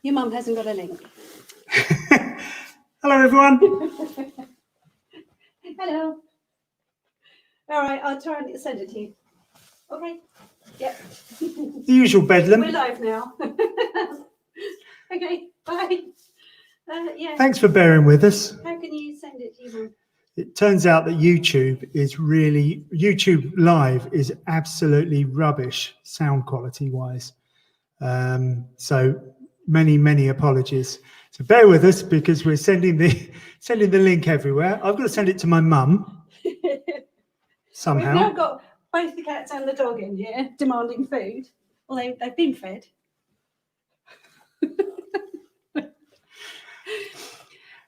Your mum hasn't got a link. Hello, everyone. Hello. All right, I'll try and send it to you. Okay. Yep. The usual bedlam. We're live now. Okay, bye. Yeah. Thanks for bearing with us. How can you send it to you? It turns out that YouTube Live is absolutely rubbish sound quality wise. So many apologies. So bear with us because we're sending the link everywhere. I've got to send it to my mum somehow. We've now got both the cats and the dog in here demanding food. Well, they've been fed.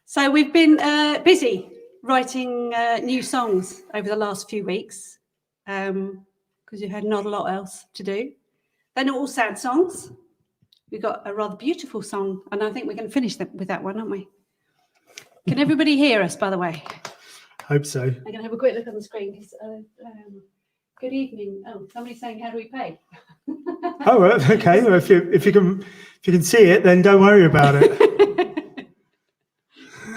So we've been busy writing new songs over the last few weeks because you had not a lot else to do. They're not all sad songs. We've got a rather beautiful song, and I think we're going to finish with that one, aren't we? Can everybody hear us, by the way? Hope so. I'm going to have a quick look on the screen. Good evening. Oh, somebody's saying, how do we pay? Oh, okay. Well, if you can see it, then don't worry about it.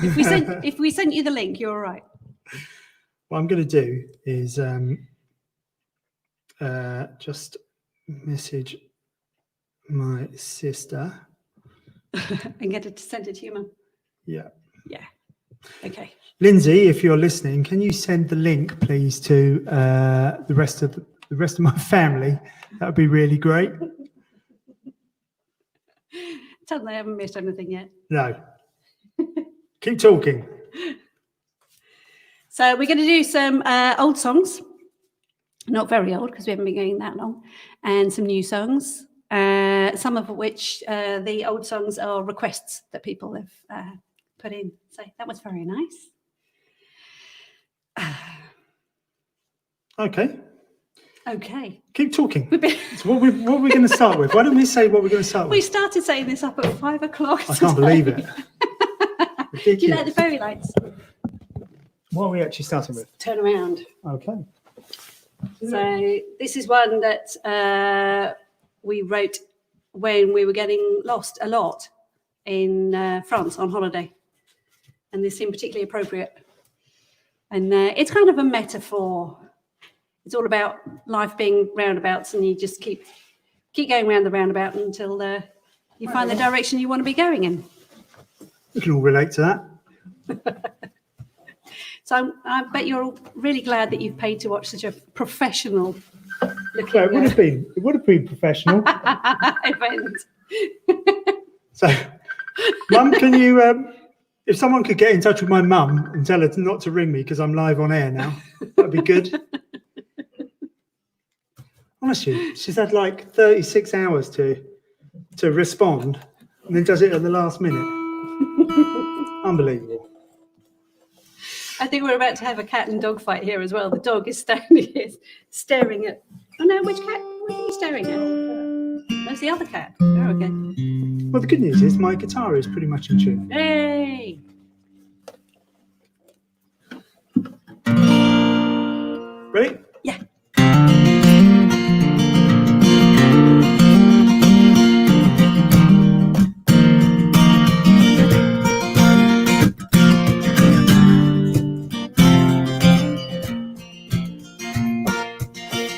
If we sent you the link, you're all right. What I'm going to do is just message my sister and get it to send it to you, Mum. Yeah. Okay. Lindsay, if you're listening, can you send the link, please, to the rest of my family? That would be really great. Tell them they haven't missed anything yet. No. Keep talking. So we're going to do some old songs, not very old because we haven't been going that long, and some new songs. Some of which the old songs are requests that people have put in. So that was very nice. Okay. Keep talking. So what are we going to start with? Why don't we say what we're going to start with? We started saying this up at 5 o'clock. I can't believe it. Do you like the fairy lights? What are we actually starting with? Turn around. Okay. So this is one that we wrote when we were getting lost a lot in France on holiday. And this seemed particularly appropriate. And it's kind of a metaphor. It's all about life being roundabouts, and you just keep going round the roundabout until you find the direction you want to be going in. We can all relate to that. So I bet you're all really glad that you've paid to watch such a professional looking. Well, it would have been professional. Event. So, Mum, can you, if someone could get in touch with my mum and tell her not to ring me because I'm live on air now, that'd be good. Honestly, she's had like 36 hours to respond and then does it at the last minute. Unbelievable. I think we're about to have a cat and dog fight here as well. The dog is standing here staring at... Oh no, which cat? What are you staring at? That's the other cat. Oh, okay. Well, the good news is my guitar is pretty much in tune. Hey! Ready? Yeah.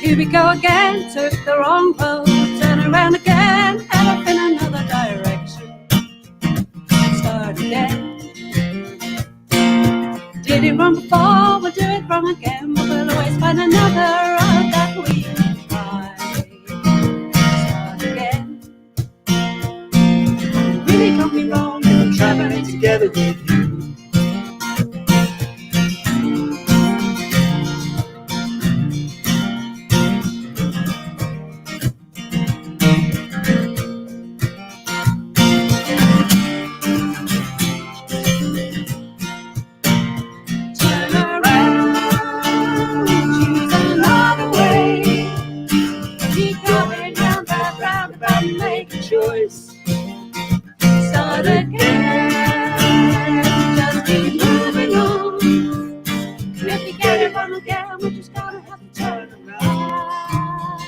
Here we go again, took the wrong road, turn around again, head up in another direction, start again. Did it wrong before, we'll do it wrong again, but we'll always find another road that we can try. Start again. You really got me wrong, and I'm traveling together with you. Start again, just keep moving on. If you get it wrong again, we just gotta have to turn around.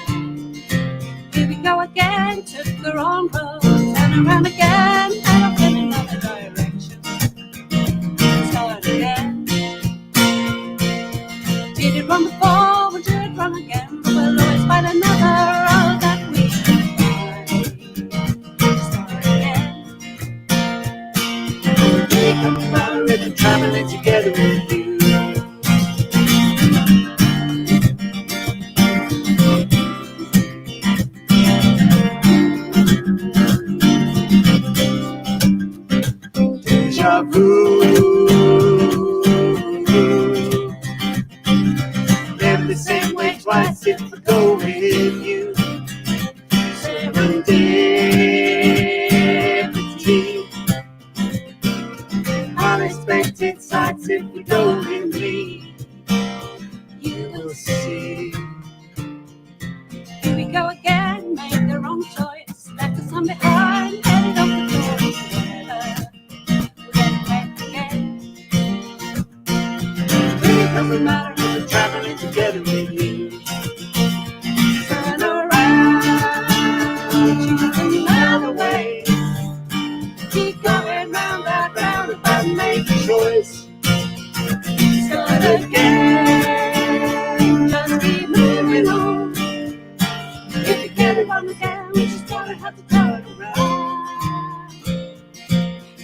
Here we go again, took the wrong road, turn around again, another way. Keep going round that roundabout, make a choice. Start again, just keep moving on. If you get it wrong again, we just gonna have to turn around.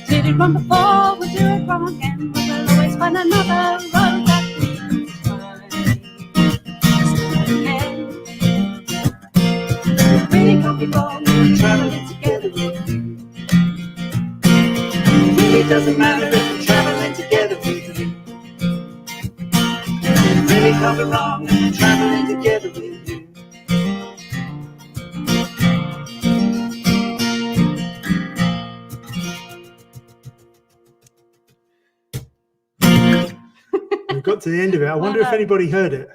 Did it wrong before, we'll do it wrong again. We'll always find another road that we can try. Start again. It really can't be wrong, we're traveling together with you. It really doesn't matter if we're traveling together with you. It really can't be wrong if we're traveling together with you. We got to the end of it. I wonder if anybody heard it.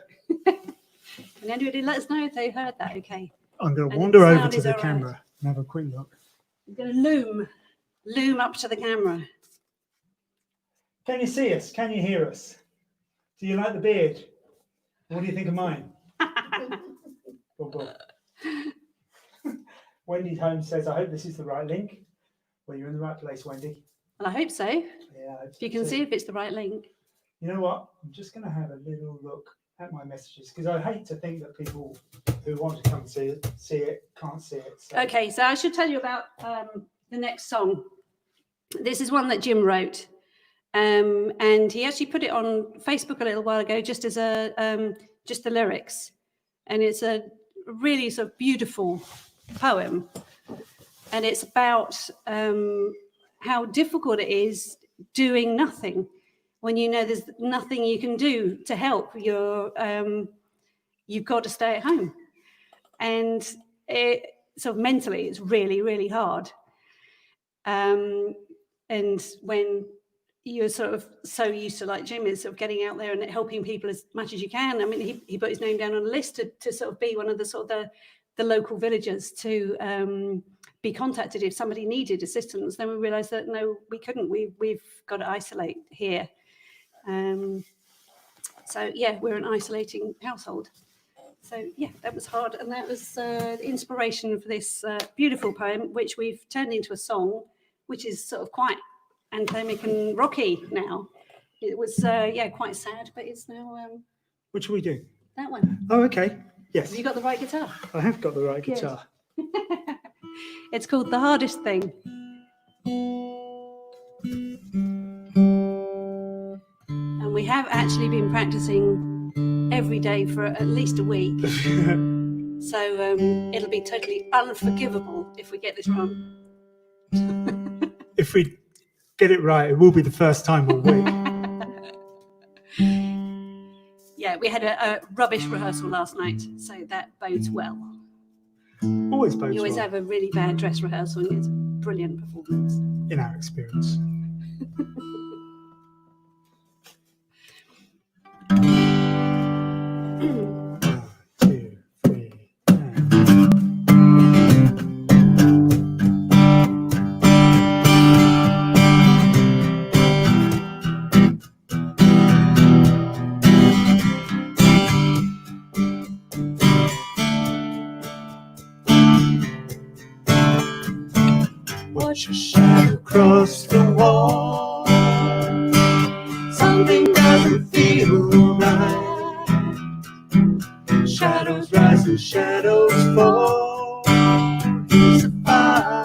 Can anybody let us know if they heard that okay? I'm going to And wander the over sound to is the all camera right. and have a quick look. I'm going to loom up to the camera. Can you see us? Can you hear us? Do you like the beard? What do you think of mine? Wendy Holmes says, I hope this is the right link. Well, you're in the right place, Wendy. Well, I hope so. Yeah, I hope If you so can too. see if it's the right link. You know what? I'm just going to have a little look at my messages because I hate to think that people who want to come and see it can't see it. So. Okay, so I should tell you about the next song. This is one that Jim wrote. And he actually put it on Facebook a little while ago just as just the lyrics. And it's a really sort of beautiful poem. And it's about how difficult it is doing nothing when you know there's nothing you can do to help. You've got to stay at home. And it sort of mentally, it's really, really hard. And when you're sort of so used to, like Jim is, sort of getting out there and helping people as much as you can. I mean, he put his name down on a list to sort of be one of the sort of the local villagers to be contacted if somebody needed assistance. Then we realised that no, we couldn't. We've got to isolate here. So yeah, we're an isolating household. So yeah, that was hard, and that was the inspiration for this beautiful poem, which we've turned into a song, which is sort of quite anthemic and rocky now. It was quite sad, but it's now What should we do? that one. Oh, okay. Yes. Have you got the right guitar? I have got the right Good. guitar. It's called The Hardest Thing. And we have actually been practicing every day for at least a week. So it'll be totally unforgivable if we get this wrong. If we get it right, it will be the first time all week. Yeah, we had a rubbish rehearsal last night, so that bodes well. Always bodes You always well have a really bad dress rehearsal and it's a brilliant performance. in our experience. 1, 2, 3, watch a shadow cross the wall. Something doesn't feel right. Shadows rise and shadows fall. It's a fire.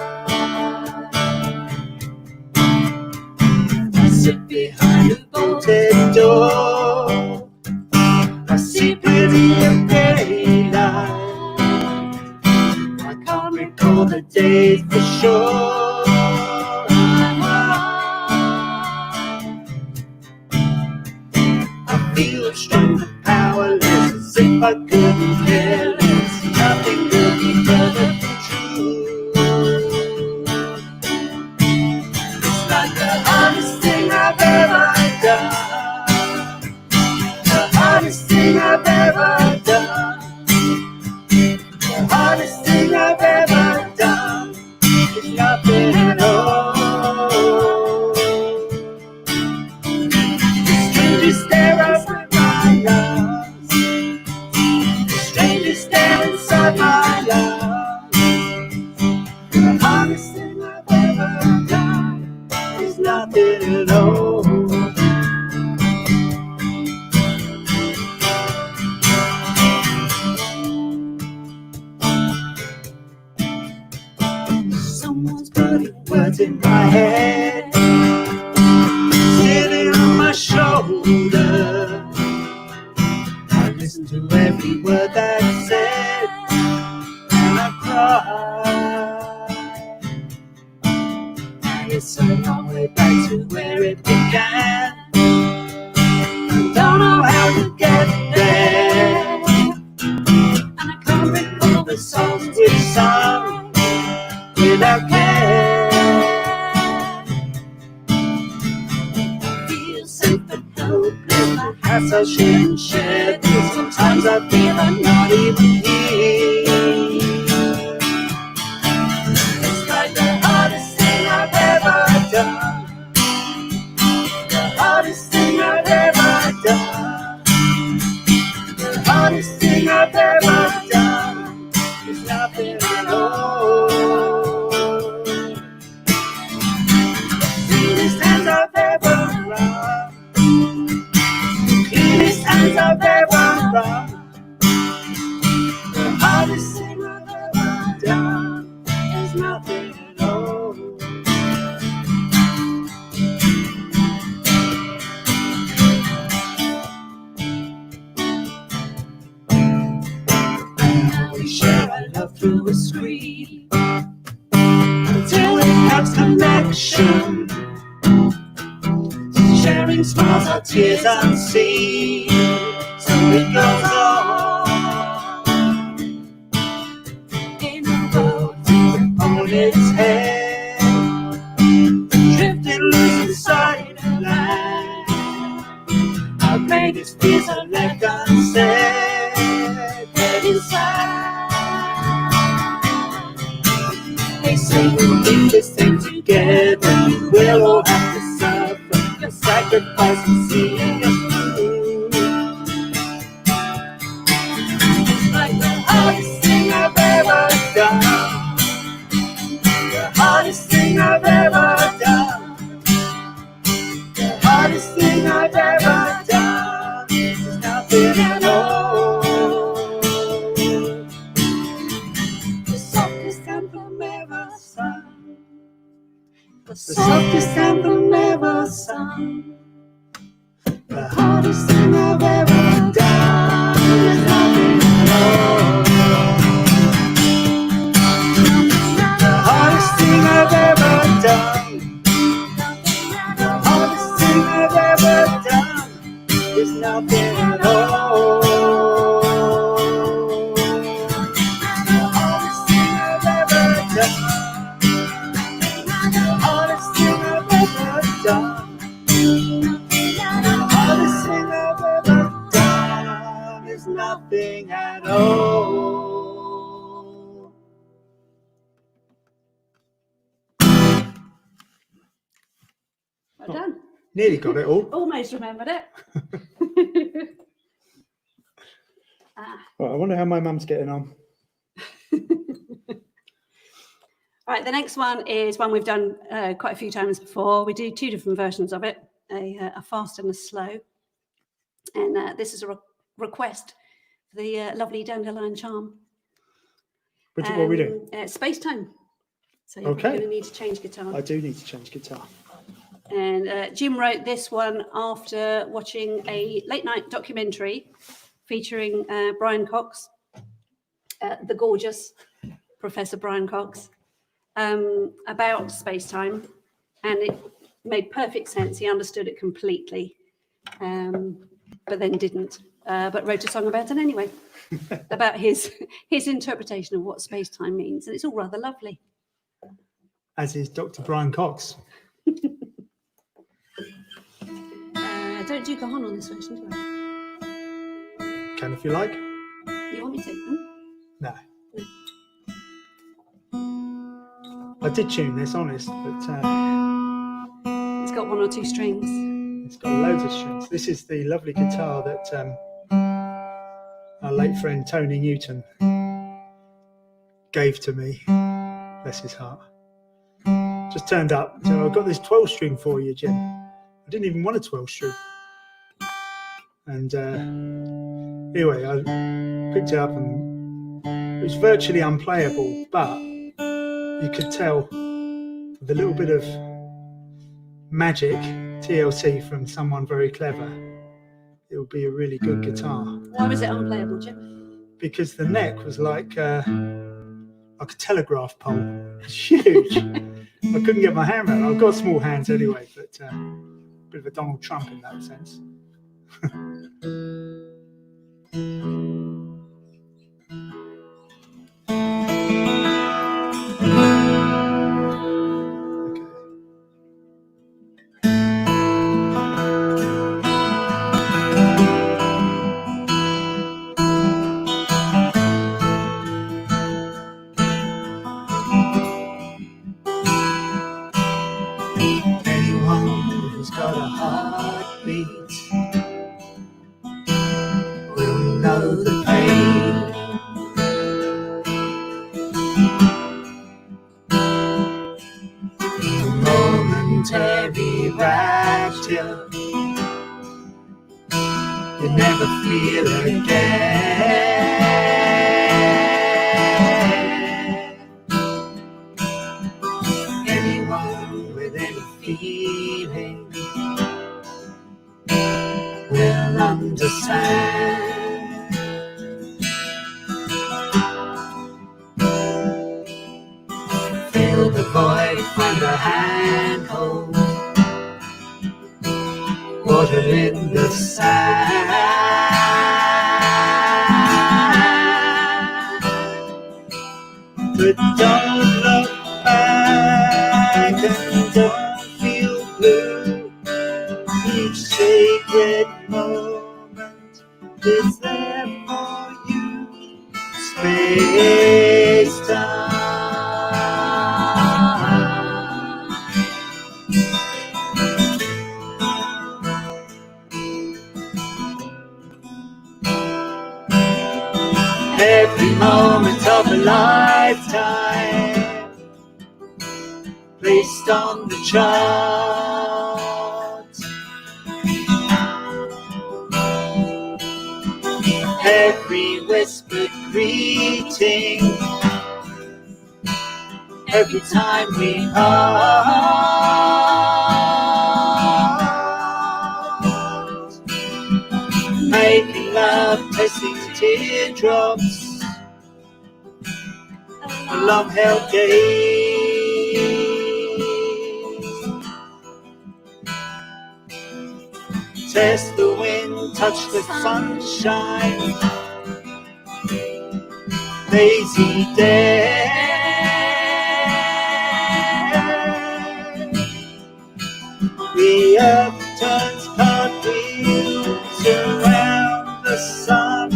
I sit behind a bolted door. I see plenty of daylight. I can't recall the days for sure. I feel strong but powerless, as if I couldn't care less. Nothing could be further from true. It's like the hardest thing I've ever done. The hardest thing I've ever done. The hardest thing I've ever done is nothing at all. The strangers stare up with my eyes. The strangers stare inside my eyes. The nothing at all. Someone's putting words in my head, sitting on my shoulder. I listen to every word that's said, and I cry. And it's a long way back to where it began. I don't know how to get there, and I can't recall the songs we sung without care. I feel safe but helpless, perhaps I shouldn't share this. Sometimes I feel I'm not even here. It's like the hardest thing I've ever done, the hardest thing I've ever done, the hardest thing I've ever done is nothing at all. Cleanest hands I've ever run, cleanest hands I've ever run. The hardest thing I've ever done is nothing at all. And now we share our love through a screen until it has connection, sharing smiles, our tears unseen. So it goes on in a world on its head, drifting loose inside a land. Our greatest fears are left unsaid, dead inside. They say we'll keep this thing together, we'll all have to suffer the sacrifice and see us through. It's like the hardest thing I've ever done, the hardest thing I've ever done, the hardest thing I've ever done is nothing at all. The softest anthem ever sung, the softest anthem ever sung, the hardest thing I've ever done is nothing at all. The hardest thing I've ever done, the hardest thing I've ever done is nothing at all. The hardest thing I've ever done, the hardest thing I've ever done, the hardest thing I've ever done is nothing at all. Well done. Nearly got it all. Almost remembered it. Right, I wonder how my mum's getting on. Right, the next one is one we've done quite a few times before. We do two different versions of it, a fast and a slow. And this is a request for the lovely Dandelion Charm. What are we doing? Space Time. So you're Okay. going to need to change guitar. I do need to change guitar. And Jim wrote this one after watching a late night documentary featuring Brian Cox, the gorgeous Professor Brian Cox, about space-time, and it made perfect sense. He understood it completely, but then didn't, but wrote a song about it anyway, about his interpretation of what space-time means, and it's all rather lovely. As is Dr. Brian Cox. Don't do Gahan on this version, do I? Can if you like. You want me to? No. I did tune this, honest, but It's got one or two strings. it's got loads of strings. This is the lovely guitar that our late friend Tony Newton gave to me. Bless his heart. just turned up. So I've got this 12 string for you, Jim. I didn't even want a 12 string. And anyway, I picked it up and it was virtually unplayable, but you could tell with a little bit of magic, TLC from someone very clever, it would be a really good guitar. Why was it unplayable, Jim? Because the neck was like a telegraph pole. It's huge. I couldn't get my hand around it. I've got small hands anyway, but a bit of a Donald Trump in that sense. Who's got a heartbeat will know the pain. The momentary rapture you never feel again. Anyone with any feeling will understand. Feel the void from the handhold, water in the sand. But don't look back and don't feel blue. Each sacred moment is there for you. Space time. Every moment of a lifetime placed on the chart. Every whispered greeting, every time we part. Making love, tasting teardrops, a long held gaze. Test the wind, touch the sunshine. Lazy day. The earth turns cartwheels around the sun.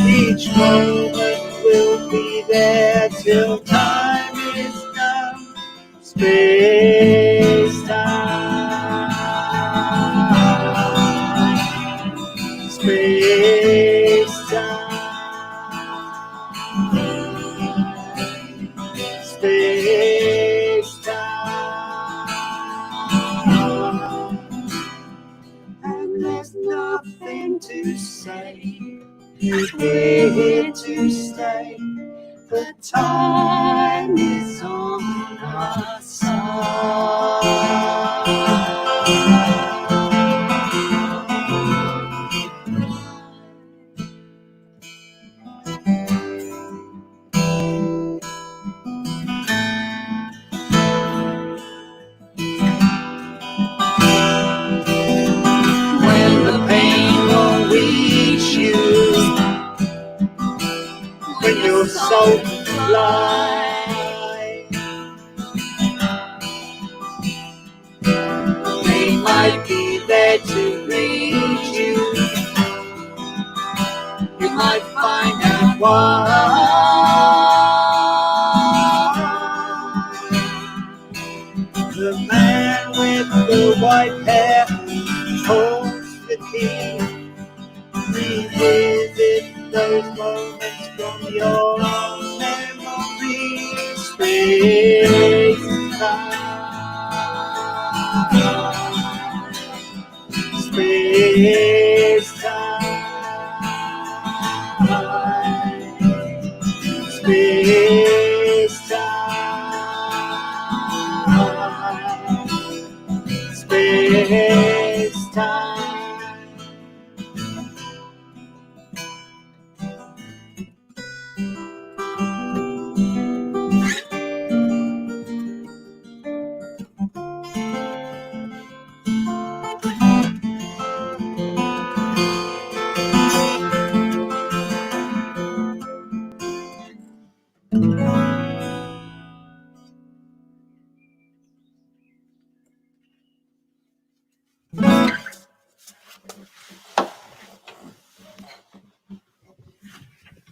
Each moment will be there till time is done. Space time. Space time. Space time. And there's nothing to say. We're here to stay. The time is on our side. When the pain won't reach you, when your soul can fly, they might be there to reach you. You might find out why. The man with the white hair holds the key. Revisit those moments from your memory. Space time. Space time. Space time. Space time.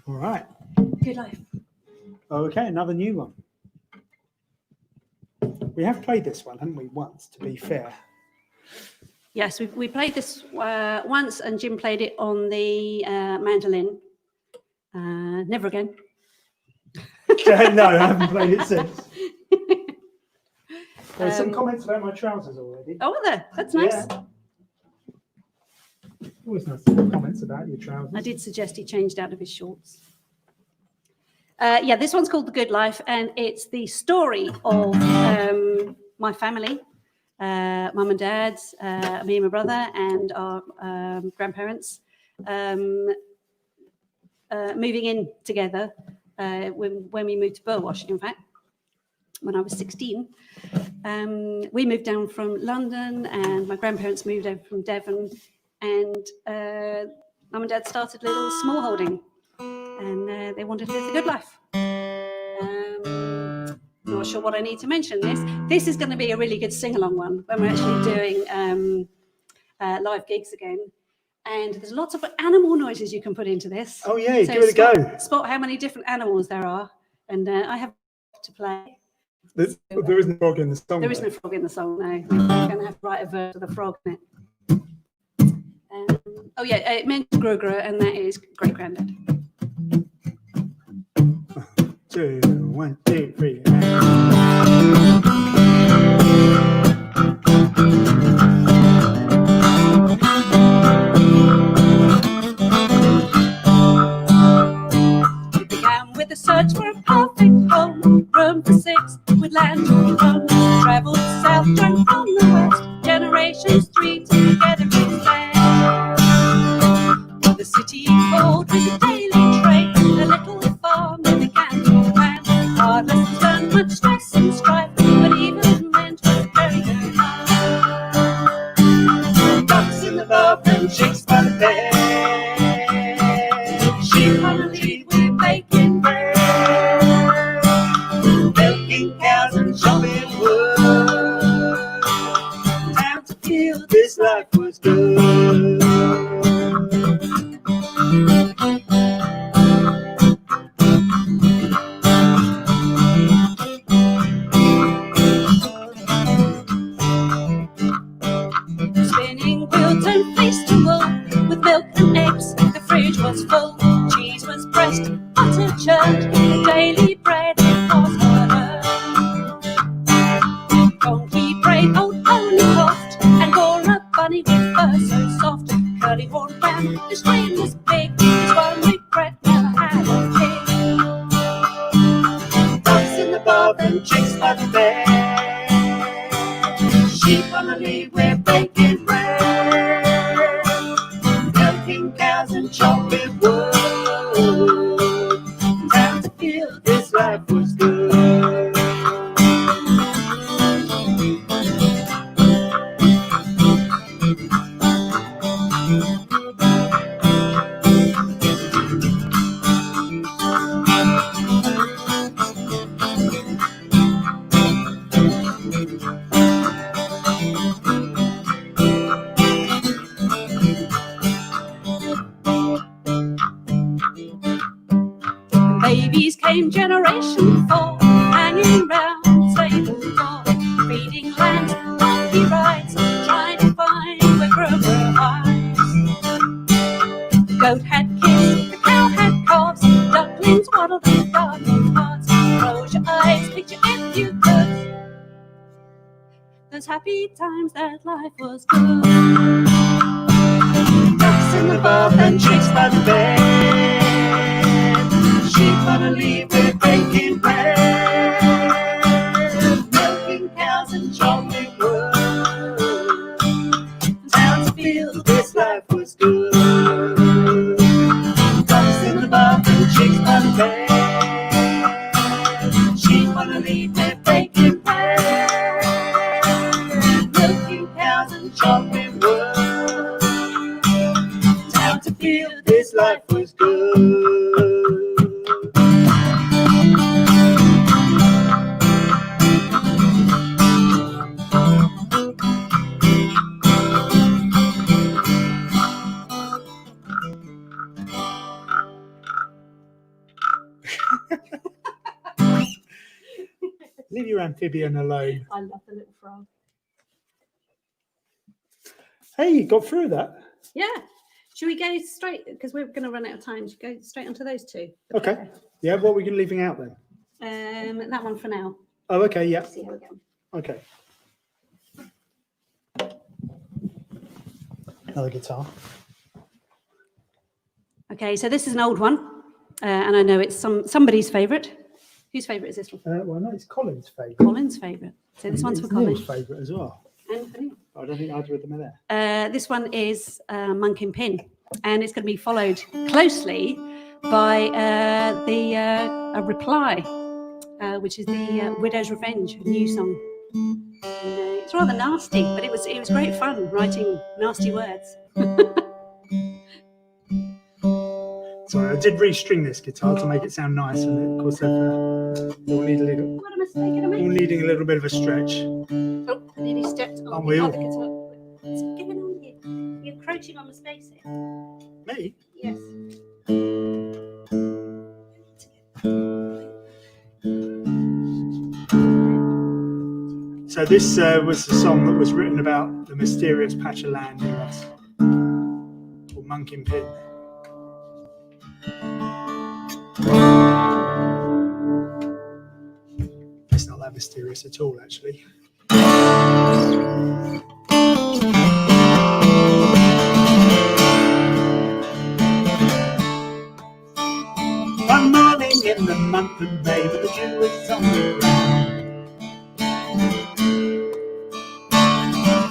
All right. Good life. Okay, another new one. We have played this one, haven't we, once, to be fair? Yes, we played this once, and Jim played it on the mandolin. Never again. No, I haven't played it since. There's some comments about my trousers already. Oh, are there? That's nice. Yeah. Always nice to have comments about your trousers. I did suggest he changed out of his shorts. Yeah, this one's called The Good Life, and it's the story of my family, mum and dad, me and my brother, and our grandparents moving in together when we moved to Burwash, in fact, when I was 16. We moved down from London, and my grandparents moved over from Devon, and mum and dad started a little small holding, and they wanted to live the good life. Not sure what I need to mention this. This is going to be a really good sing-along one when we're actually doing live gigs again. And there's lots of animal noises you can put into this. Oh, yeah, So give it a go. Spot how many different animals there are. And I have to play. There isn't a frog in the song. There isn't a frog in the song, no. We're going to have to write a verse of the frog in it. Oh, yeah, it meant Grugger, and that is great granddad. 2, 1, 2, 3. It began with a search for a perfect home, room for 6 with land to run. Travelled south, turned from the west, generations 3 together in land. The city called with a daily trade, a little farm they began to plan. Hard lessons learned, much stress and strife, but even meant was very good life. Ducks in the boat and chicks by the bed. Sheep on the lead with baking bread, Milking cows and chopping wood. Time to feel this life was good. spinning wheel turned fleece to wool, with milk and eggs the fridge was full. Cheese was pressed, butter churned, the daily bread was earned. Donkey braid, old pony coughed, and bore a bunny with fur so soft. Curly horn ran, the stream was big, his one regret never had a pig. Ducks in the boat and chicks by the bed. Sheep on the lead with baking bread. Milking cows and chopping wood. Time to feel this life was good. Babies came generation 4, hanging round stable door, feeding lambs, donkey rides, trying to find where Grover hides. The goat had kids, the cow had calves, ducklings waddled in garden paths. Close your eyes, picture if you could those happy times that life was good. Ducks in the bath and chicks by the bed. Sheep on a leaf with baking bread. Milking cows and chopping wood. Towns and fields, this life was good. Ducks in the bath and chicks by the bed. Sheep on a leaf with baking bread. Milking cows and chopping wood. Time to feel this life was good. Leave your amphibian alone. I love the little frog. Hey, you got through that. Yeah. Should we go straight, because we're going to run out of time, should we go straight onto those two? Okay. Yeah, what are we leaving out then? That one for now. Oh, okay, yeah. See how we go. Okay. Another guitar. Okay, so this is an old one, and I know it's somebody's favourite. Whose favourite is this one? Well, no, it's Colin's favourite. Colin's favourite. So this one's for Colin. Neil's favourite as well. And for Neil. I don't think either of them are there. This one is Monkyn Pyn, and it's going to be followed closely by a reply, which is the Widow's Revenge, a new song. And, it's rather nasty, but it was great fun writing nasty words. Sorry, I did restring this guitar to make it sound nice, and of course, we'll need a little. What a mistake! I made. We're needing a little bit of a stretch. Oh, I nearly stepped on Aren't the we all? other guitar. What's going on here? You're encroaching on the space here. Me? Yes. So this was the song that was written about the mysterious patch of land near us, called Monkyn Pyn. It's not that mysterious at all, actually. One morning in the month of May, the dew was on the ground.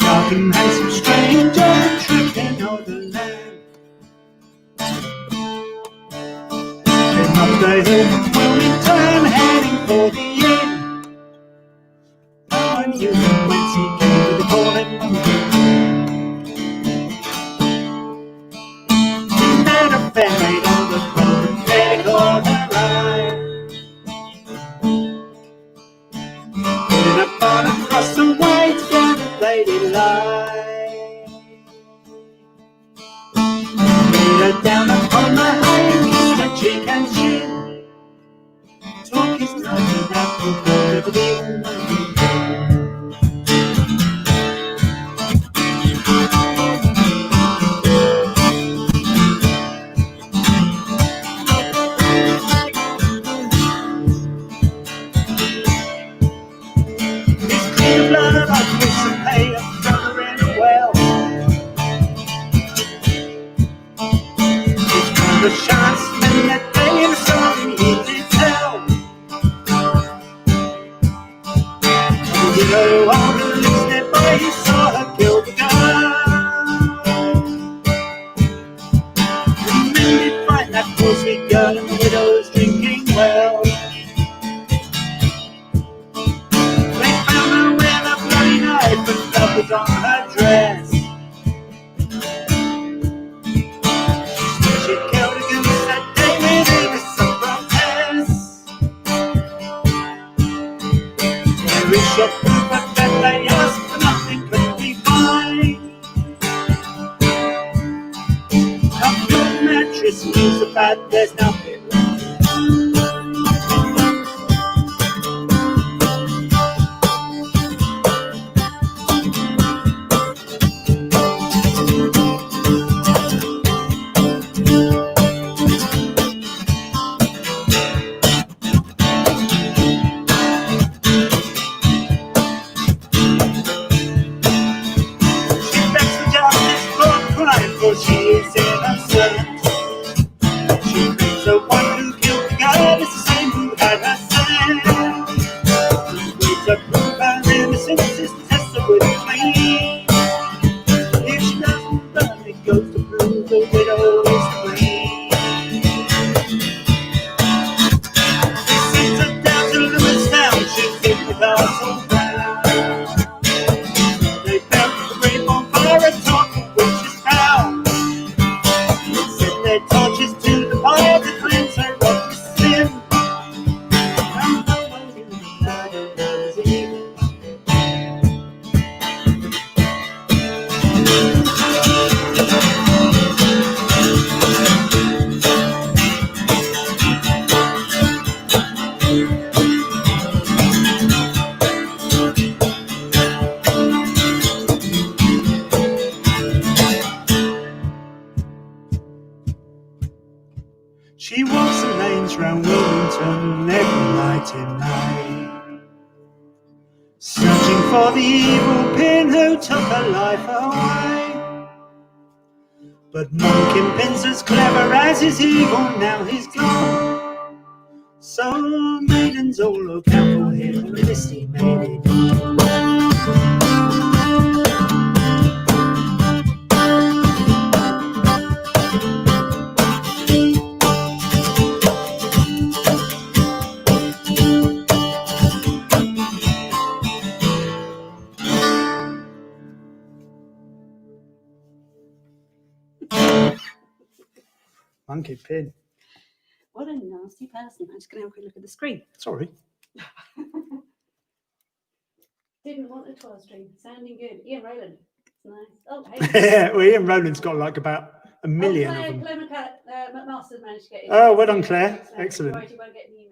Dark and handsome stranger tripping on the land. Came up the hill from Wilmington, heading for the inn. No one knew whence he came with the calling monkey. He met a fair maid on the road and fairly caught her eye. Putting up on across the way together lady lie. Laid her down upon my high and kissed her cheek and chin. Took his nose around the world of the monkey. His clear blood I kiss and pay a brother in a well. His brother shines many a day in a song he did tell. You know, on the least nearby he saw her kill the girl. The men did find that poor sweet girl and the widow was drinking well. They found her with a bloody knife and blood was on her dress. She killed a goose that day within a some protest. There is your proof of that they asked for nothing could be fine. Come your mattress, news about there's nothing wrong. her innocence is tested with a flame. If she doesn't burn, it goes to prove the widow is to blame. They sent her down to Lewis Town, she's in the castle ground. They built the great bonfire atop of Witch's Town. They sent their torches to the fire to cleanse her of the sin. And no one knew the night of Love's Eve. She walks the lanes round Wilmington every night and night, searching for the evil pin who took her life away. But Monkyn Pyn's as clever as his evil, now he's gone. So maidens all look out for him, Misty made it. Monkyn Pyn. What a nasty person. I'm just going to have a quick look at the screen. Sorry. Didn't want a 12 string. Sounding good. Ian Rowland. It's nice. Oh, hey. Well, Ian Rowland's got like about a million Claire, of them. Claire McMaster's managed to get in. Oh, well done, Claire. So Excellent. Right, you won't get any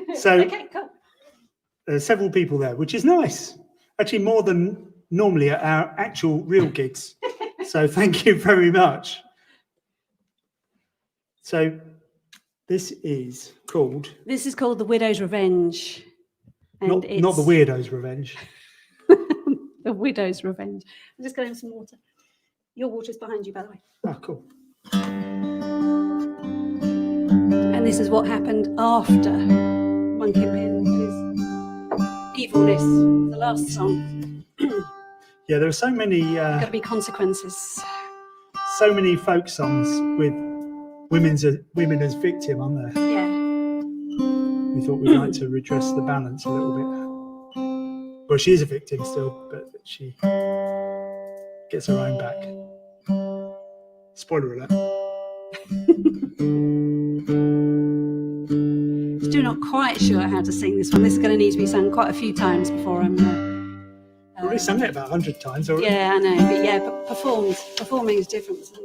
emails. So- okay, cool. There's several people there, which is nice. Actually, more than normally at our actual real gigs. So thank you very much. So this is called... This is called The Widow's Revenge. And Not the Weirdo's Revenge. The Widow's Revenge. I'm just going to have some water. Your water's behind you, by the way. Oh, cool. And this is what happened after Monkyn Pyn, his evilness, the last song. Yeah, there are so many... Got to be consequences. so many folk songs with women as victim, aren't there? Yeah. We thought we'd like to redress the balance a little bit. Well, she is a victim still, but she gets her own back. Spoiler alert. Still not quite sure how to sing this one. This is going to need to be sung quite a few times before I'm... We've already sung it about 100 times already. Yeah, I know, but yeah, but performing is different, isn't it?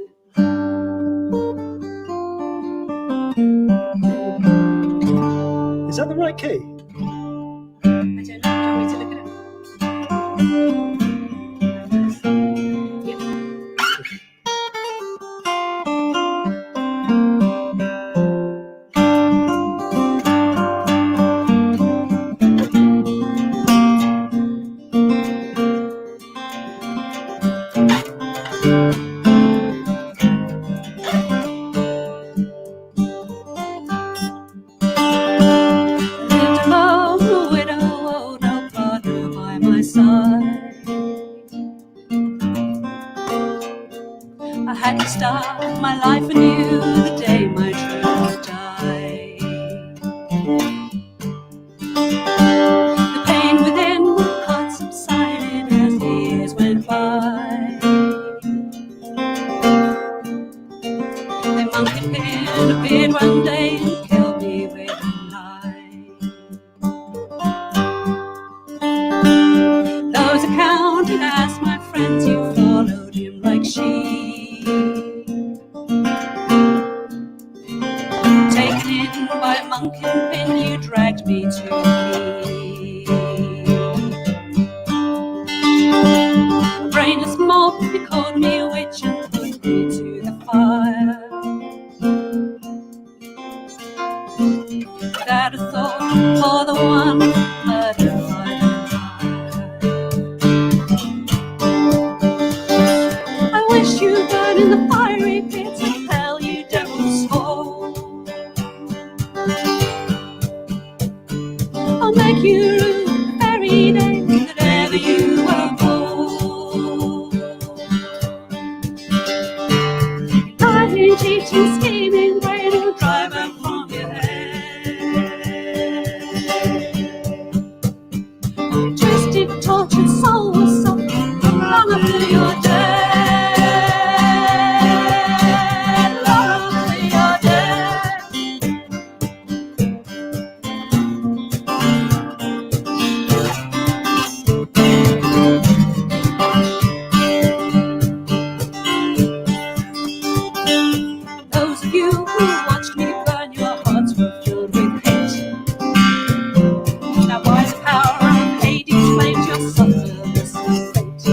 Is that the right key? I don't know. Do you want me to look it up? Yep. I had to start my life anew the day my true love died. The pain within my heart subsided as years went by. Then Monkyn Pyn appeared one day and killed me with a lie. Those accounted as my friends, you followed him like sheep. Taken in by Monkyn Pyn, you dragged me to keep. A brainless mob, you called me a witch and put me to the fire. Without a thought for the one murdered by the fire. I wish you burned in the fiery pits of hell, you devil's soul. make you rue the very day that ever you were born. Lying, cheating, scheming, brain will drive out from your head. Twisted, tortured soul will suffer long after you're dead. Long after you're dead. Those of you who watched me burn, your hearts were filled with hate. Now by the power of Hades' flames, you'll suffer this fate.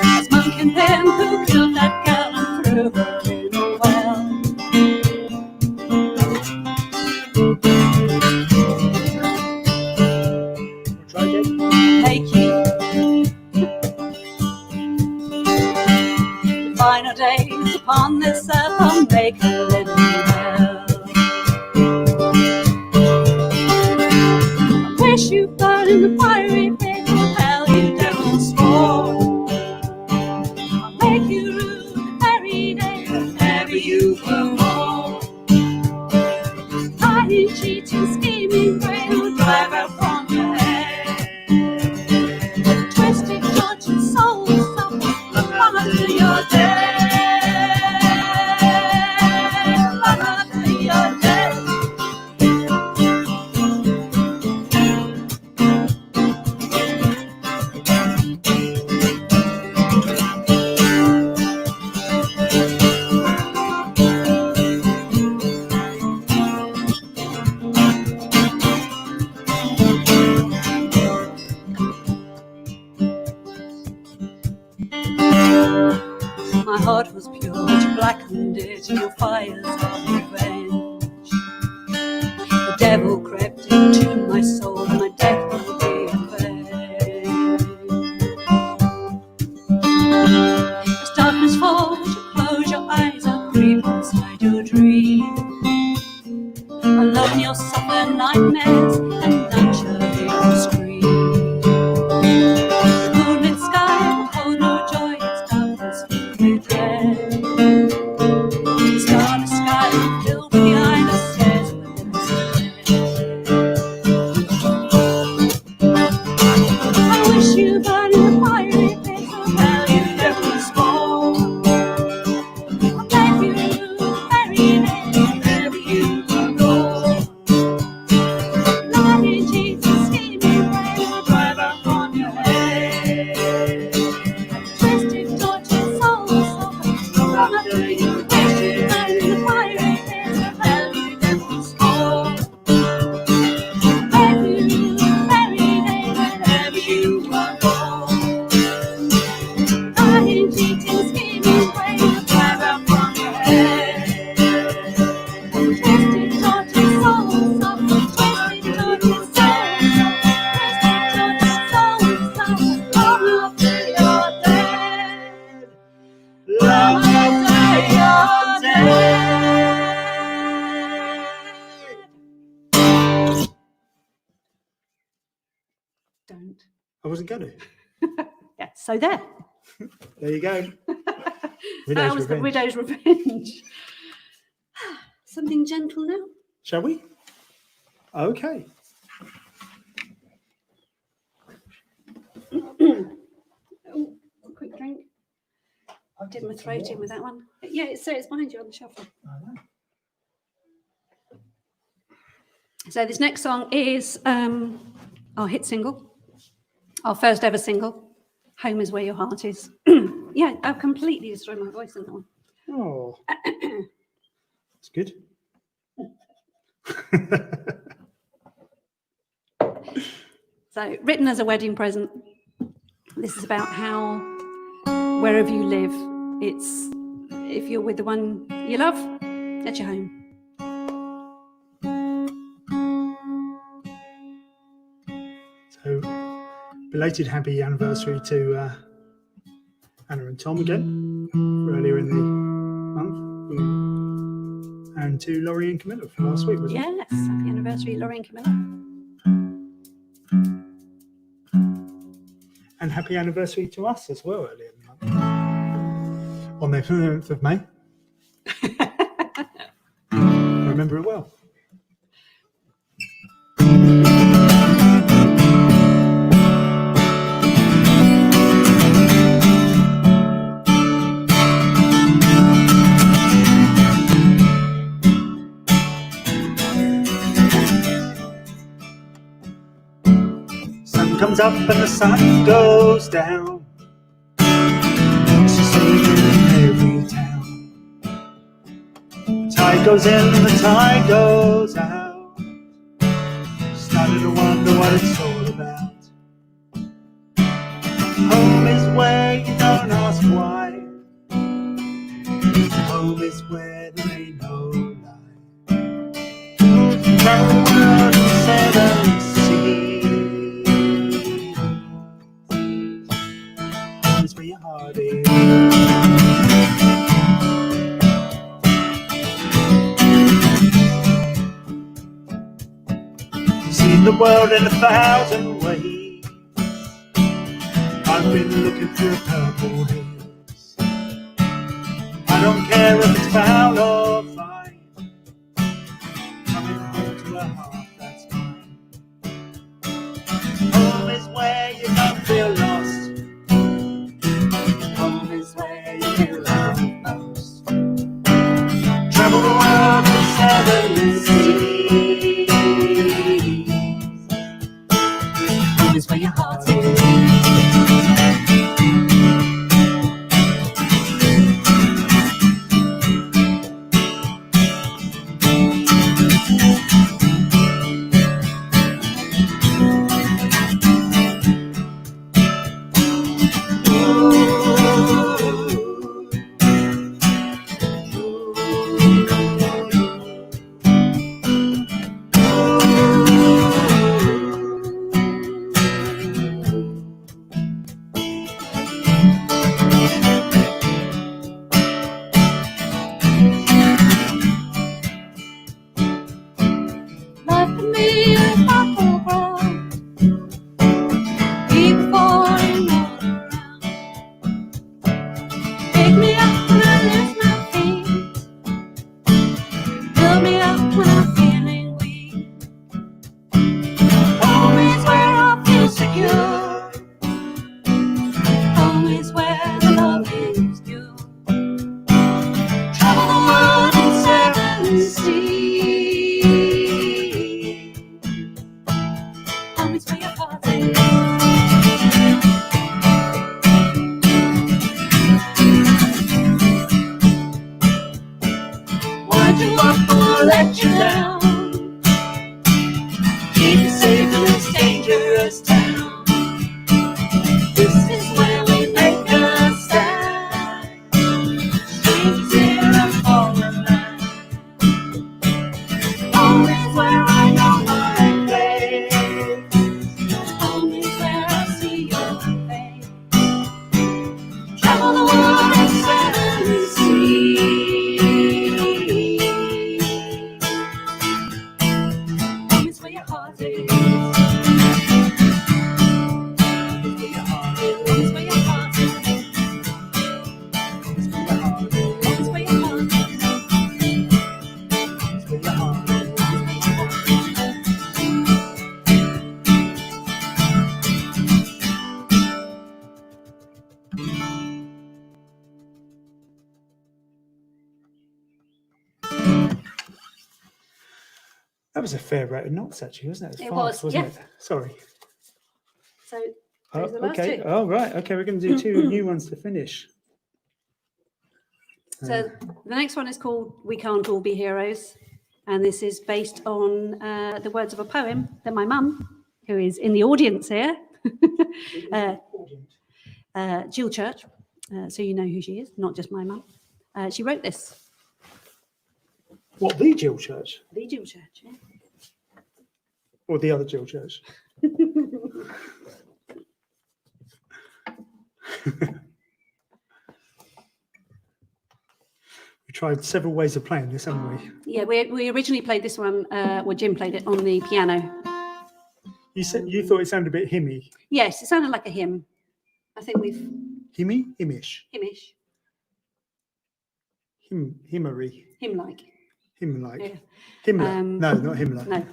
As Monkyn Pyn, who killed that girl and threw her in a well. Try again. Make you the final days upon this earth, I'll make a living hell. I wish you burn in the fiery pit of hell, you devil's spawn. I'll make you rue the very day that ever you were born. Lying, cheating, scheming, brain will drive out from your head. Twisted, tortured soul will suffer long after you're dead. Long after you're dead. My heart was pure, but you blackened it in your fires of revenge. The devil crept into my soul, and my death will be in vain. As darkness falls, you close your eyes and creep inside your dream. Alone you'll suffer nightmares, and none shall hear you scream. The moonlit sky will hold no joy, its darkness filled with dread. The starless sky filled with the eyeless stairs within the I wish you burn in the fiery pit of hell, you devil's spawn. I'll make you the very day wherever you were born. Lying, cheating, scheming, brain will drive out from your head. Twisted, tortured soul will suffer long after you're dead. Burn in the fiery pit of hell, you devil's spawn. I'll make you the very day wherever you were born. Lying, cheating, scheming, brain will drive out from your head. Twisted, tortured soul will suffer. Twisted, tortured soul will suffer. Twisted, tortured soul will suffer long after you're dead. Long after you're dead. Don't. I wasn't going to. Yeah, so there. There you go. That was the Revenge. widow's revenge. Something gentle now. Shall we? Okay. Oh, a quick drink. I did my throat in with that one. Yeah, it's behind you on the shelf. So this next song is our hit single, our first ever single, Home Is Where Your Heart Is. Yeah, I've completely destroyed my voice in that one. Oh, it's good. So written as a wedding present. This is about how wherever you live, it's if you're with the one you love, that's your home. So, belated happy anniversary to Anna and Tom again, for earlier in the month. And to Laurie and Camilla for last week, wasn't it? Yes, happy anniversary, Laurie and Camilla. And happy anniversary to us as well earlier in the month. On the 11th of May. I remember it well. Sun comes up and the sun goes down. It's the same in every town. Tide goes in and the tide goes out. Started to wonder what it's all about. Home is where you don't ask why. Home is where there ain't no lie. Travel the world and seven seas. Home is where your heart is. Seen the world in 1,000 ways. I've been looking through a purple haze. I don't care if it's foul or fine. Coming home to a heart that's mine. Home is where you don't feel lost. Home is where you feel loved most. Travel the world in 7 seas. Home is where your heart is. Let you down. Keep you safe in this dangerous town. This is where we make a stand. Strangers here and fallen land. Home is where I know my place. Home is where I see your face. Travel the world in 7 seas. That was a fair rate of knots, actually, wasn't it? It Fast, was, wasn't yeah. it? Sorry. So Oh, those are the last okay. two. Oh, right. Okay, we're going to do 2 new ones to finish. So the next one is called We Can't All Be Heroes. And this is based on the words of a poem that my mum, who is in the audience here, Jill Church, so you know who she is, not just my mum. She wrote this. What, the Jill Church? The Jill Church, yeah. Or the other Jill Church? We tried several ways of playing this, haven't we? Yeah, we originally played this one, well, Jim played it on the piano. You said you thought it sounded a bit hymny. Yes, it sounded like a hymn. I think we've Himish. himish, Himmery. him-like. Him-like. Yeah. Himmler. No, not Himmler. No.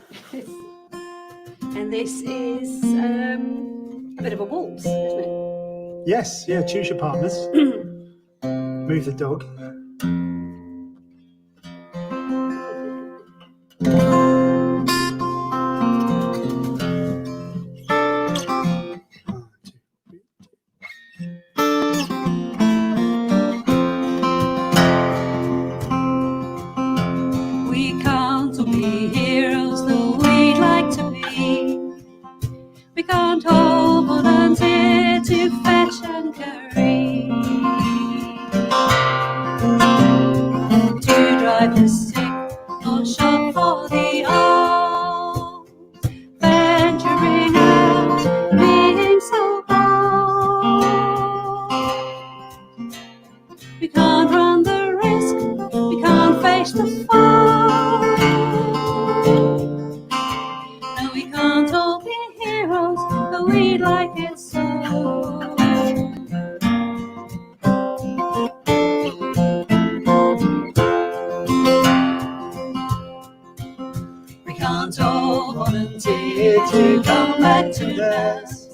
And this is a bit of a waltz, isn't it? Yes, yeah, choose your partners. Move the dog. We can't all be heroes though we'd like to be. We can't all volunteer to fetch and carry, to drive the sick or shop for the old, venturing out, being so bold. We can't run the risk, we can't face the foe. No, we can't all be heroes, but we'd like it so. We can't all volunteer to come back to us,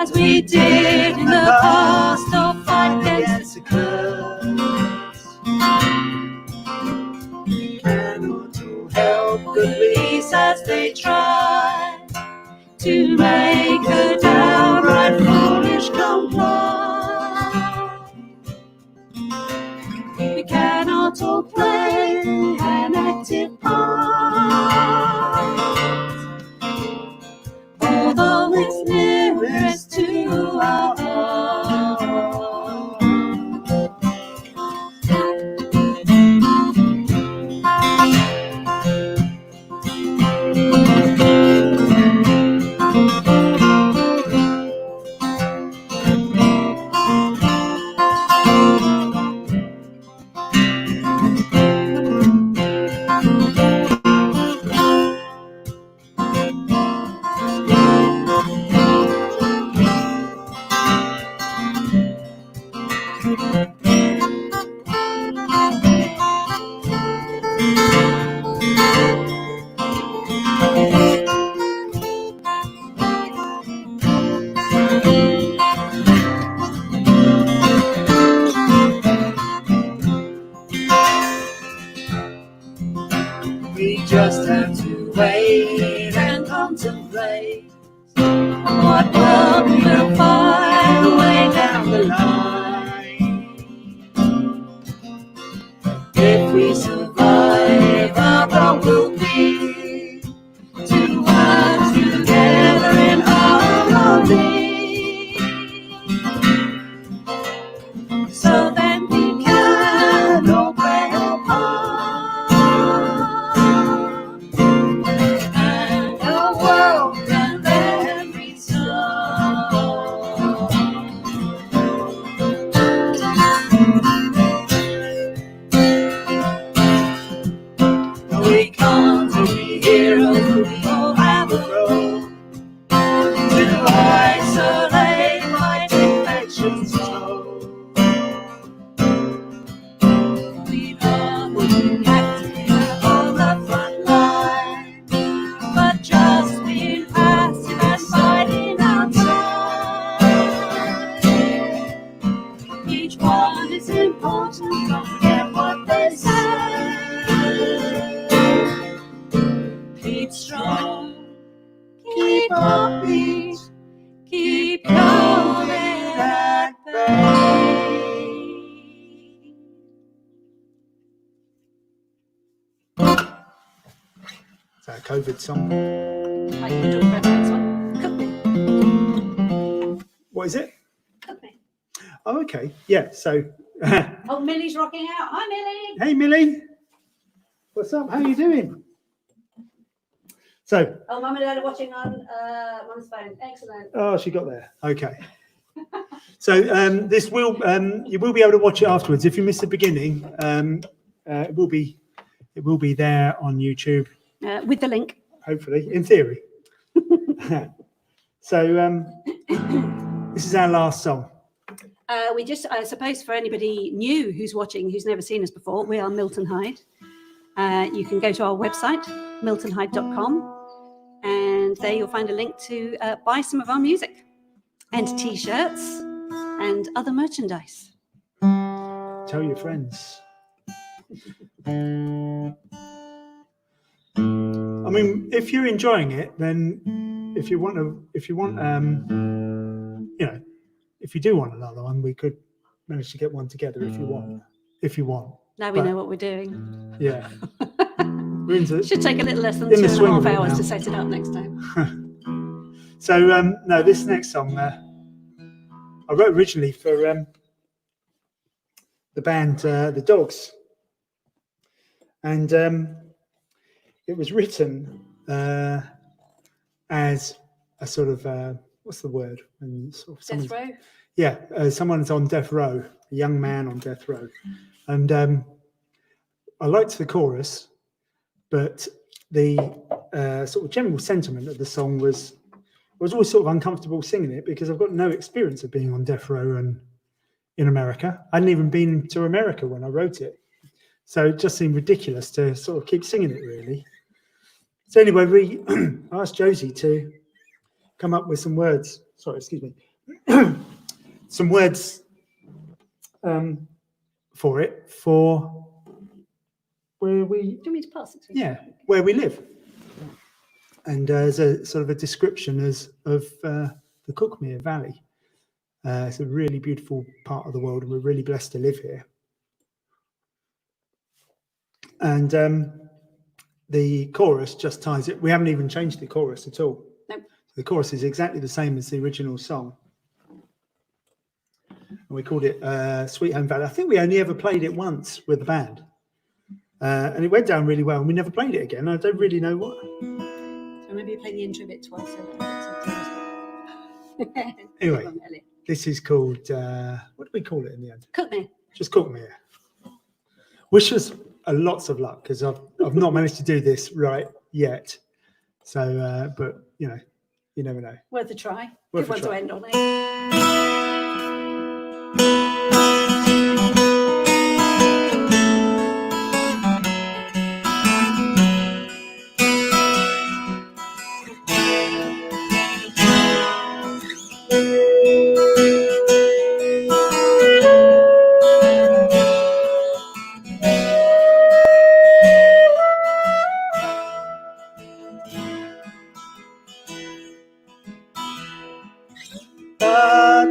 as we did in the past, or fight against the curse. We cannot help The police as they try to make a downright foolish comply. We cannot all play an active part, although it's nearest to our heart. We just have to wait and contemplate what world we'll find way down the line. If we survive, our goal will be to work together in harmony. So then we can all play our part, and the world can then resolve. We can't all be heroes, but we all have a role to isolate my infections slow. We've all been active on the front line, but just being passive and biding our time. Each one is important, don't forget what they say. Keep strong, keep upbeat, keep COVID at bay. Is that a COVID song? I can talk about the next one. Cook me, What is it? cook me. Oh, okay. Yeah, so... Oh, Millie's rocking out. Hi, Millie. Hey, Millie. What's up? How are you doing? So, Oh, Mum and Dad are watching on Mum's phone. Excellent. oh, she got there. Okay. So this will you will be able to watch it afterwards. If you miss the beginning, it will be there on YouTube. With the link. Hopefully, in theory. So This is our last song. We just, I suppose, for anybody new who's watching, who's never seen us before, we are Milton Hyde. You can go to our website, miltonhyde.com, and there you'll find a link to buy some of our music and T-shirts and other merchandise. Tell your friends. I mean, if you're enjoying it, then if you do want another one, we could manage to get one together if you want. Now we know what we're doing. Yeah. Should take a little less than 2.5 hours to set it up next time. So, no, this next song I wrote originally for the band The Dogs. And it was written as a sort of, what's the word? And sort of Death row? Yeah, someone's on death row, a young man on death row. And I liked the chorus, but the sort of general sentiment of the song was, I was always sort of uncomfortable singing it because I've got no experience of being on death row and in America. I hadn't even been to America when I wrote it. So it just seemed ridiculous to sort of keep singing it, really. So anyway, we asked Josie to come up with some words. Sorry, excuse me. Some words for it, for where we... Do you want me to pass it to you? Yeah, where we live. And as a sort of a description of the Cookmere Valley. It's a really beautiful part of the world, and we're really blessed to live here. And the chorus just ties it. We haven't even changed the chorus at all. Nope. The chorus is exactly the same as the original song. And we called it Sweet Home Valley. I think we only ever played it once with the band. And it went down really well, and we never played it again. I don't really know why. So maybe you play the intro bit twice. Anyway, this is called, what do we call it in the end? Cookmere. Just Cookmere. Wish us lots of luck, because I've not managed to do this right yet. So, but, you know, you never know. Worth a try. Worth Good a one to try. end on, eh?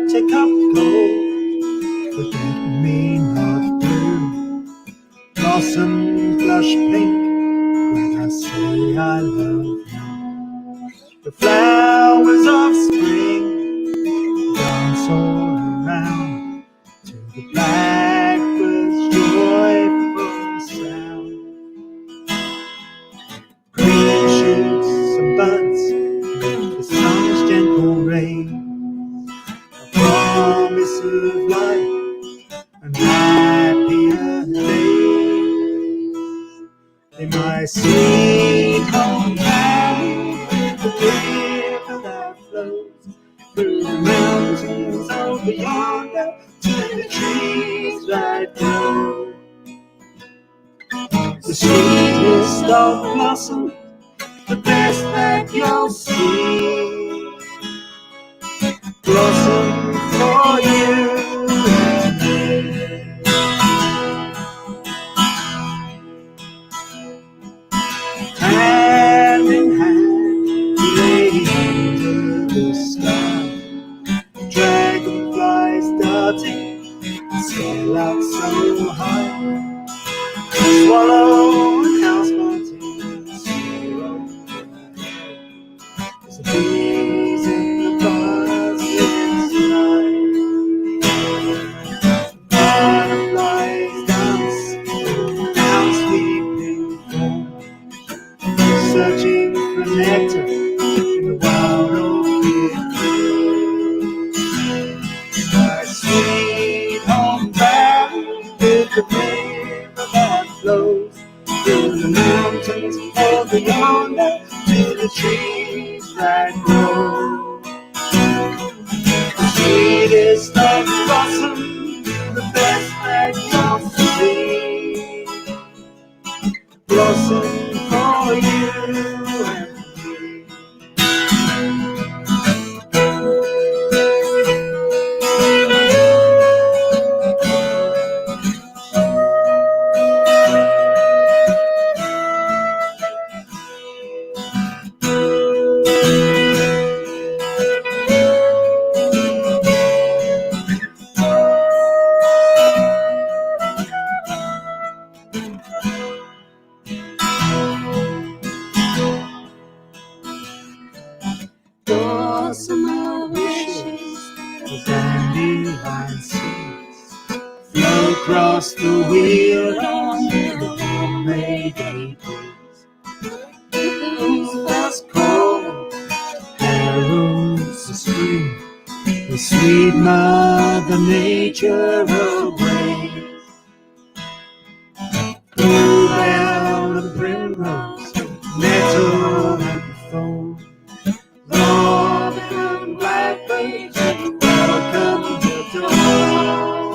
Take up gold, forget me not blue. Blossoms blush pink when I say I love you. The flowers of spring dance all around to the blackbird's joyful sound. Green shoots and buds with the sun's gentle rays, promise of life and happier days. In my sweet home valley, the river that flows through the mountains over yonder to the trees that grow. The sweetest of blossoms, the best that you'll see. Blossom for you and me. Hand in hand, lay under the sky. Dragonflies darting, sail out so high. Swallow and house martin, sail over the hill. There's a breeze in the buzzing sky. Butterflies dance down sweeping foam, searching for nectar in the wild open field. My sweet home valley with the river that flows through the mountains over yonder to the trees that grow. The blossom of wishes, the dandelion seeds flow across the wheel on the warm May day breeze. Who else called heralds the spring, the sweet Mother Nature away. Bluebell and primrose, nettle and thorn, robin and blackbird, welcome the dawn.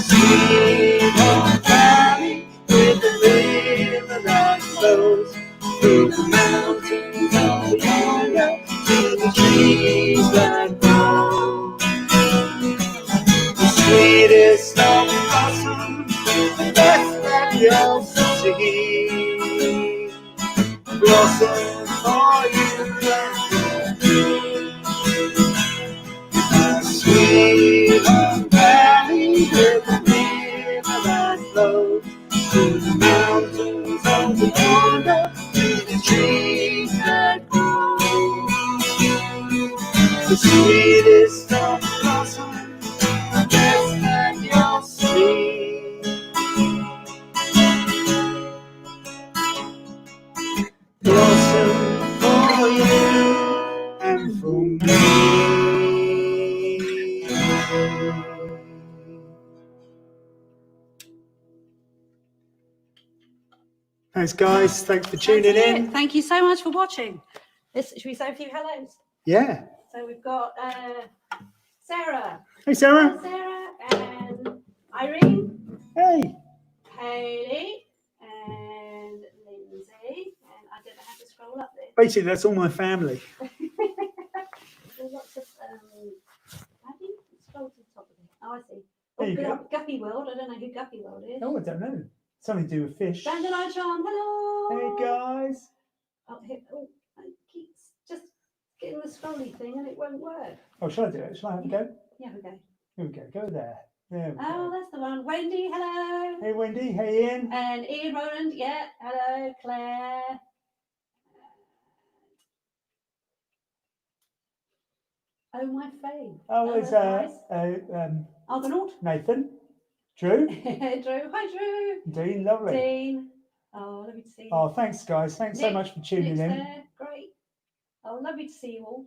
Sweet home valley with the river that flows through the mountains of yonder to the trees that grow. The sweetest of blossoms, the best that you'll see, blossom for you and for me. Sweet home valley with the river that flows through the mountains of the yonder to the trees that grow. The sweetest of blossoms, the best that you'll see, blossom for you and for me. Thanks, guys. Thanks for tuning That's in. it. Thank you so much for watching. Should we say a few hellos? Yeah. So we've got Sarah. Hey, Sarah. Sarah and Irene, Hey. Hayley, and Lindsay. And I don't know how to scroll up there. Basically, that's all my family. There's lots of how do you scroll to the top of it? Oh, I see. There you Oh, go. Guppy World. I don't know who Guppy World is. Oh, I don't know. Something to do with fish. Dandelion Charm. Hello. Hey, guys. Oh, I keep just getting the scrolly thing and it won't work. Oh, shall I do it? Shall I have a go? Yeah, we go. Here we go. Go there. There we Oh, go. that's the one. Wendy, hello. Hey, Wendy. Hey, Ian. And Ian Roland, yeah. Hello, Claire. Oh, my fave. Oh, it's that's nice. Argonaut. Nathan. Drew. Drew. Hi, Drew. Dean. Lovely. Dean. Oh, lovely to see you. Oh, thanks, guys. Thanks so Nick- much for tuning Nick's in. there. Great. Oh, lovely to see you all.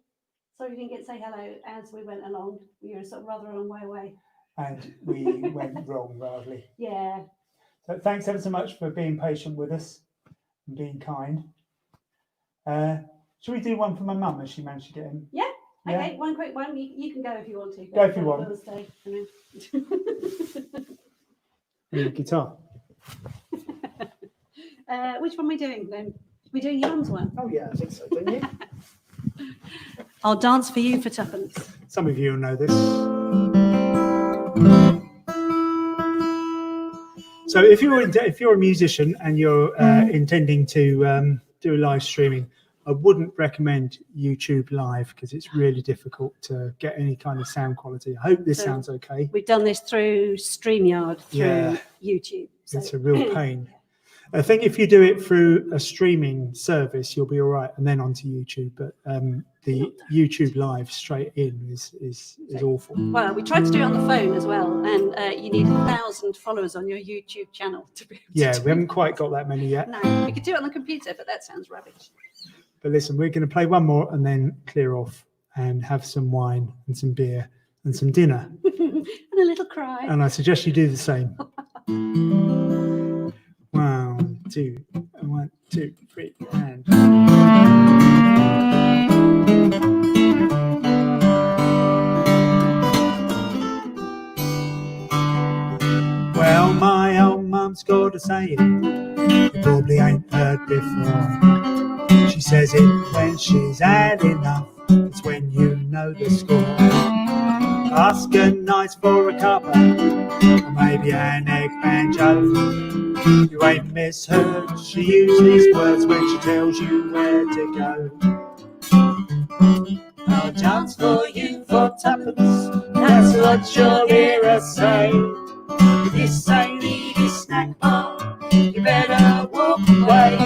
Sorry we didn't get to say hello as we went along. We were sort of rather a long way away. And we went wrong, rather. Yeah. So thanks ever so much for being patient with us and being kind. Shall we do one for my mum as she managed to get in? Yeah. Yeah. Okay, one quick one. You can go if you want to. Go if you want. We'll stay. Yeah, guitar. Which one are we doing then? We're doing your mum's one. Oh, yeah, I think so, don't you? I'll dance for you for tuppence. Some of you will know this. So if you're a musician and you're intending to do live streaming, I wouldn't recommend YouTube Live because it's really difficult to get any kind of sound quality. I hope this So- sounds okay. We've done this through StreamYard, through Yeah. YouTube. So. It's a real pain. I think if you do it through a streaming service, you'll be all right, and then onto YouTube. But the YouTube Live straight in is awful. Well, we tried to do it on the phone as well, and you need 1,000 followers on your YouTube channel to be able to Yeah, do we haven't that. quite got that many yet. No, we could do it on the computer, but that sounds rubbish. But listen, we're going to play one more and then clear off and have some wine and some beer and some dinner. And a little cry. And I suggest you do the same. 1, 2, 1, 2, 3, and. Well, my old mum's got to say it, you probably ain't heard before. She says it when she's had enough, it's when you know the score. Ask her nice for a cuppa, or maybe an egg banjo. You ain't misheard, she uses these words when she tells you where to go. I'll dance for you for tuppence, that's what you'll hear us say. This ain't the snack bar, you better walk away.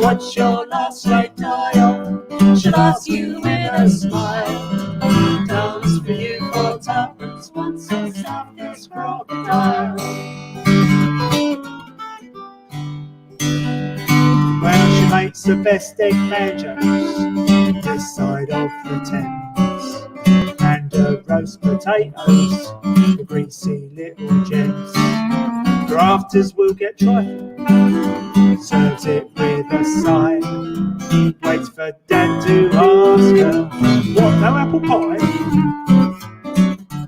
What's your last name, dial? she'll ask you with a smile. Dance for you for tuppence once and stuff this crocodile. Well, she makes the best egg mangoes this side of the Thames, and her roast potatoes, the greasy little gems. For afters we'll get trifle, serves it with a sigh. Waits for Dad to ask her, what, no apple pie?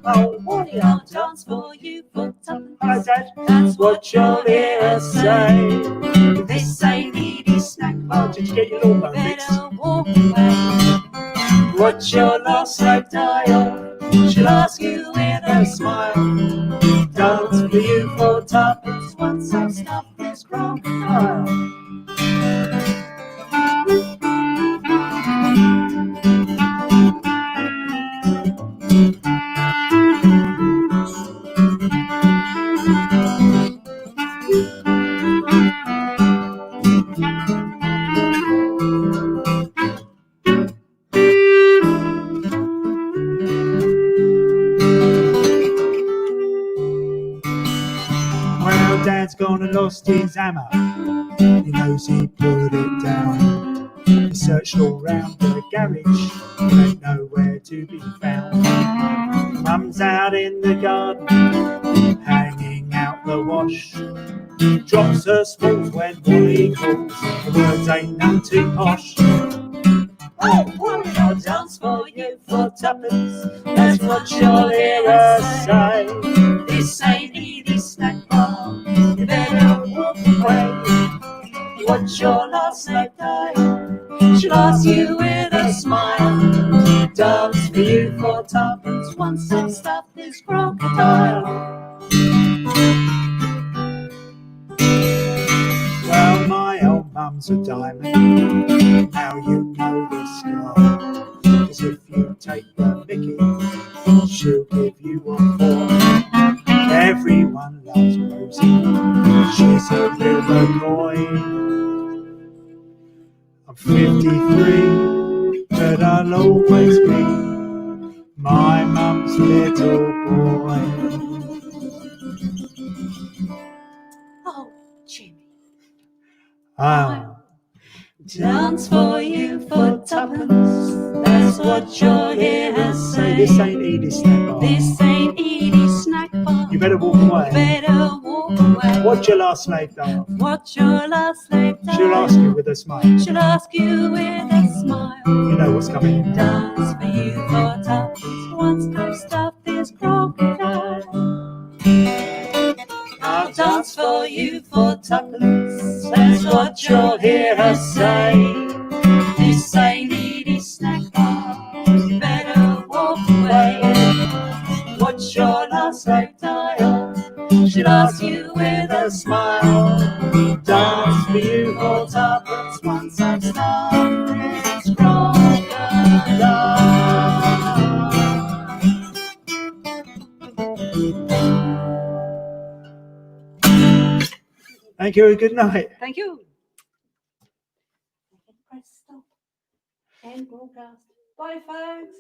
Oh, what do I'll dance for you for tuppence. Hi, Dad. That's what you'll hear her say. This This ain't Edie's snack bar. did you get your lawnmower fixed? Better walk away. What's your last slope dial? She'll ask you with a smile. Dance for you for tuppence once I've stuffed this crocodile. Well, Dad's gone and lost his hammer. He knows he put it down. He searched all round the garage, ain't nowhere to be found. Mum's out in the garden, hanging out the wash. Drops her spools when Wally calls, the words ain't none too posh. Oh, Wally, I'll dance for you for tuppence. That's what you'll hear her say. This ain't Edie's snack bar. You better walk away. What's your last slope dial? She'll ask you with a smile. Dance for you for tuppence once I've stuffed this crocodile. Well, my old mum's a diamond, now you know the scar. 'Cause if you take the mickey, she'll give you a four. Everyone loves Rosie, she's a real McCoy. I'm 53, but I'll always be my mum's little boy. Oh, Jimmy. Ah, Dance for you for tuppence. That's what you'll hear her say. this ain't Edie's snack bar. This ain't Edie's snack bar. You better walk away. Better walk away. What's your last slave dial? What's your last slave dial? She'll ask you with a smile. She'll ask you with a smile. You know what's coming. Dance for you for tuppence once I've stuffed this crocodile. I'll dance for you for tuppence. That's what you'll hear her say. This ain't Edie's snack bar. You better walk away. What's your last slave dial? She'll ask you with a smile. Dance for you for tuppence once I've stuffed this crocodile. Thank you and good night. Thank you. Press stop. End broadcast. Bye, folks.